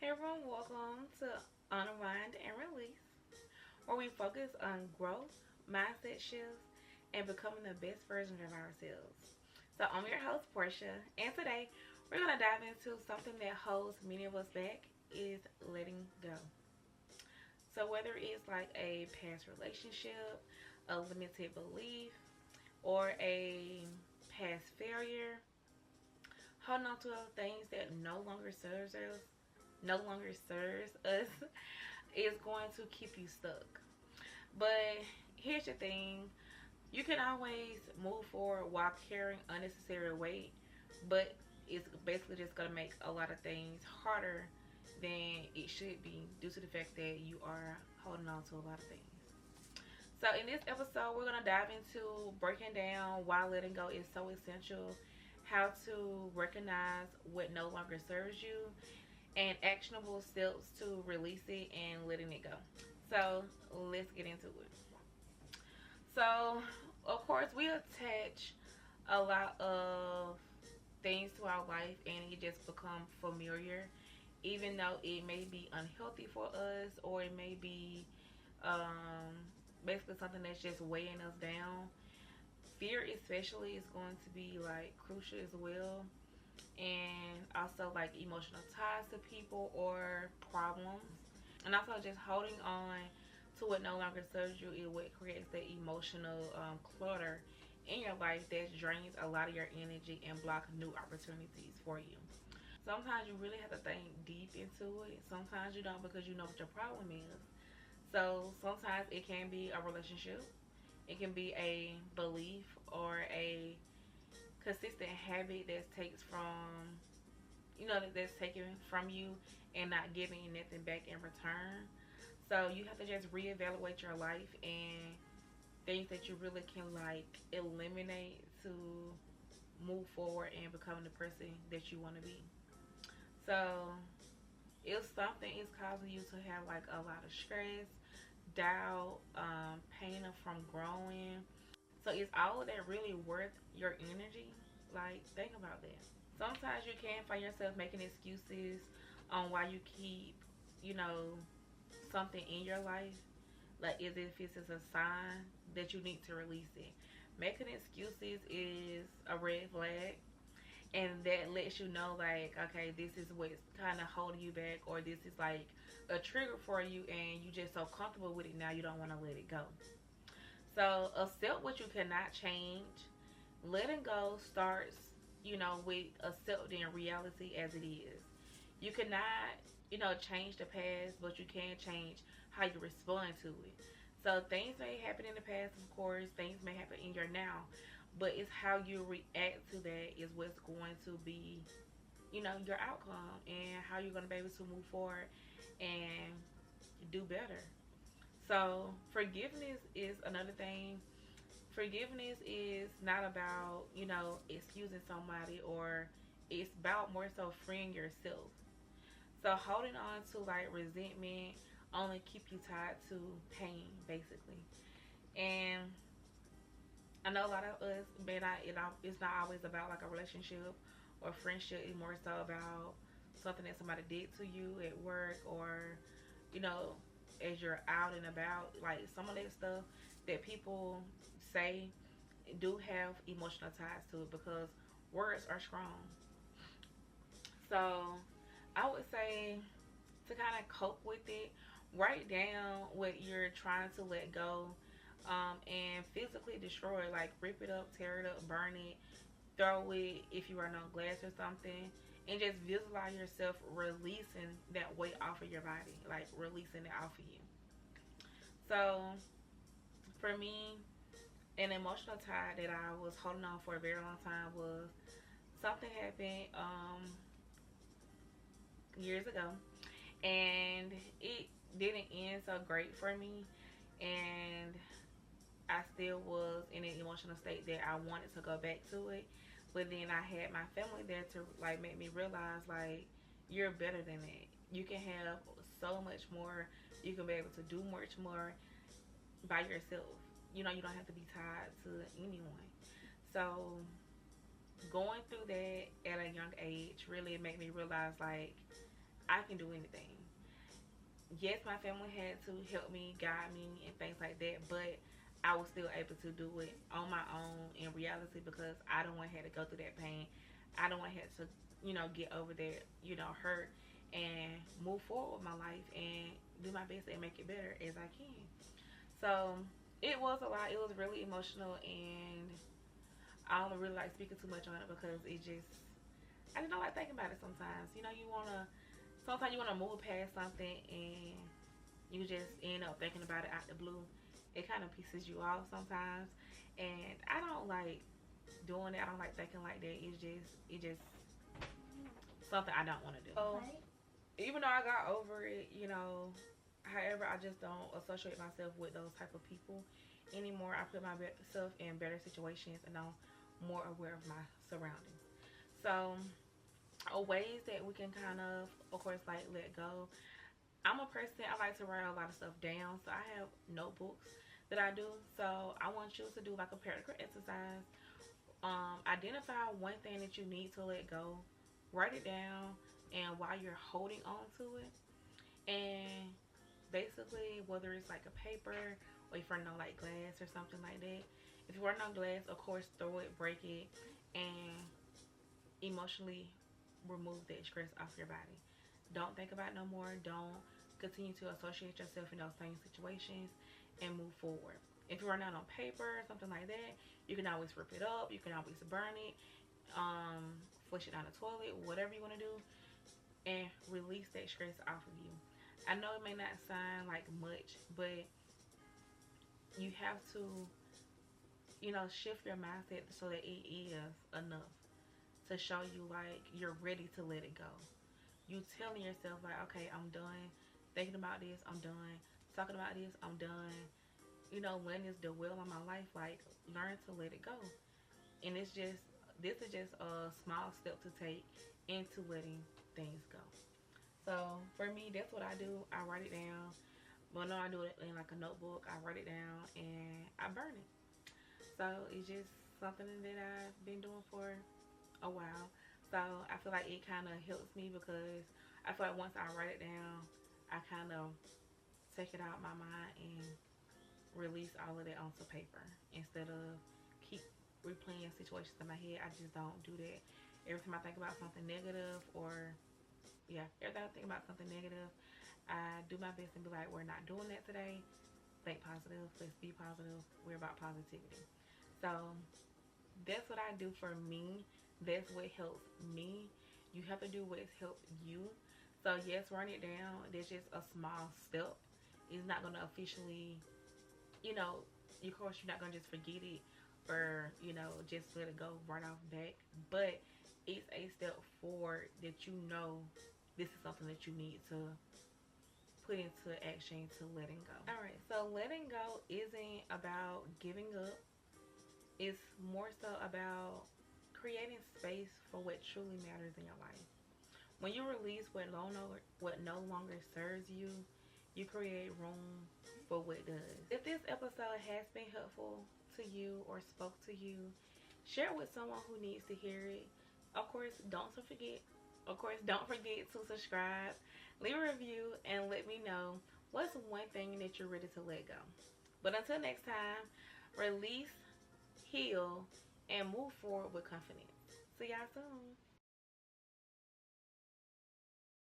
Hey everyone, welcome to Unwind and Release, where we focus on growth, mindset shifts, and becoming the best version of ourselves. So I'm your host Portia, and today we're gonna dive into something that holds many of us back is letting go. So whether it's like a past relationship, a limited belief, or a past failure, holding on to things that no longer serves us is going to keep you stuck. But here's the thing, you can always move forward while carrying unnecessary weight, but it's basically just going to make a lot of things harder than it should be due to the fact that you are holding on to a lot of things. So in this episode, we're going to dive into breaking down why letting go is so essential, how to recognize what no longer serves you, and actionable steps to release it and letting it go. So let's get into it. So of course we attach a lot of things to our life and it just become familiar, even though it may be unhealthy for us, or it may be basically something that's just weighing us down. Fear especially is going to be like crucial as well, and also like emotional ties to people or problems, and also just holding on to what no longer serves you is what creates the emotional clutter in your life that drains a lot of your energy and block new opportunities for you. Sometimes you really have to think deep into it, sometimes you don't, because you know what your problem is. So sometimes it can be a relationship, it can be a belief or a consistent habit that's taken from you and not giving you nothing back in return. So you have to just reevaluate your life and things that you really can like eliminate to move forward and become the person that you want to be. So if something is causing you to have like a lot of stress, doubt, pain from growing, so is all of that really worth your energy? Like, think about that. Sometimes you can find yourself making excuses on why you keep, you know, something in your life. Like, as if it's a sign that you need to release it. Making excuses is a red flag. And that lets you know, like, okay, this is what's kind of holding you back, or this is like a trigger for you, and you just so comfortable with it now you don't want to let it go. So accept what you cannot change. Letting go starts, with accepting reality as it is. You cannot, change the past, but you can change how you respond to it. So things may happen in the past, of course, things may happen in your now, but it's how you react to that is what's going to be, your outcome, and how you're going to be able to move forward and do better. So forgiveness is another thing. Forgiveness is not about, excusing somebody, or it's about more so freeing yourself. So holding on to like resentment only keep you tied to pain, basically. And I know a lot of us, but it's not always about like a relationship or friendship. It's more so about something that somebody did to you at work, or you know, as you're out and about. Like, some of that stuff that people say do have emotional ties to it, because words are strong. So I would say, to kind of cope with it, write down what you're trying to let go, and physically destroy, like rip it up, tear it up, burn it, throw it if you are on glass or something, and just visualize yourself releasing that weight off of your body, like releasing it off of you. So for me, an emotional tie that I was holding on for a very long time was something happened years ago, and it didn't end so great for me, and I still was in an emotional state that I wanted to go back to it. But then I had my family there to like make me realize, like, you're better than that. You can have so much more. You can be able to do much more by yourself. You don't have to be tied to anyone. So going through that at a young age really made me realize, like, I can do anything. Yes, my family had to help me, guide me, and things like that, but I was still able to do it on my own in reality because I don't want to have to go through that pain. I don't want to have to, get over that, hurt and move forward with my life and do my best and make it better as I can. So it was a lot. It was really emotional, and I don't really like speaking too much on it because I just don't like thinking about it sometimes. Sometimes you wanna move past something and you just end up thinking about it out the blue. It kind of pisses you off sometimes, and I don't like doing it. I don't like thinking like that. It's just something I don't want to do. So even though I got over it, however, I just don't associate myself with those type of people anymore. I put myself in better situations, and I'm more aware of my surroundings. So, ways that we can of course, like let go. I'm a person, I like to write a lot of stuff down, so I have notebooks that I do. So I want you to do like a practical exercise. Identify one thing that you need to let go, write it down, and while you're holding on to it, and basically whether it's like a paper or if you're running on like glass or something like that. If you're running on glass, of course, throw it, break it, and emotionally remove that stress off your body. Don't think about it no more. Don't continue to associate yourself in those same situations and move forward. If you're running out on paper, something like that, you can always rip it up. You can always burn it, flush it down the toilet, whatever you want to do, and release that stress off of you. I know it may not sound like much, but you have to, shift your mindset so that it is enough to show you like you're ready to let it go. You telling yourself like, okay, I'm done thinking about this, I'm done talking about this, I'm done, letting this dwell on my life. Like, learn to let it go. And this is just a small step to take into letting things go. So for me, that's what I do. I write it down. Well, no, I do it in like a notebook. I write it down and I burn it. So it's just something that I've been doing for a while. So I feel like it kind of helps me because I feel like once I write it down, I kind of take it out of my mind and release all of that onto paper instead of keep replaying situations in my head. I just don't do that. Every time I think about something negative, or every time I think about something negative, I do my best and be like, we're not doing that today. Think positive. Let's be positive. We're about positivity. So that's what I do for me. That's what helps me. You have to do what's helped you. So yes, write it down. That's just a small step. It's not going to officially, of course you're not going to just forget it or, just let it go right off back. But it's a step forward that this is something that you need to put into action to letting go. Alright, so letting go isn't about giving up. It's more so about creating space for what truly matters in your life. When you release what no longer serves you, you create room for what does. If this episode has been helpful to you or spoke to you, share it with someone who needs to hear it. Of course, don't forget to subscribe, leave a review, and let me know what's one thing that you're ready to let go. But until next time, release, heal, and move forward with confidence. See y'all soon.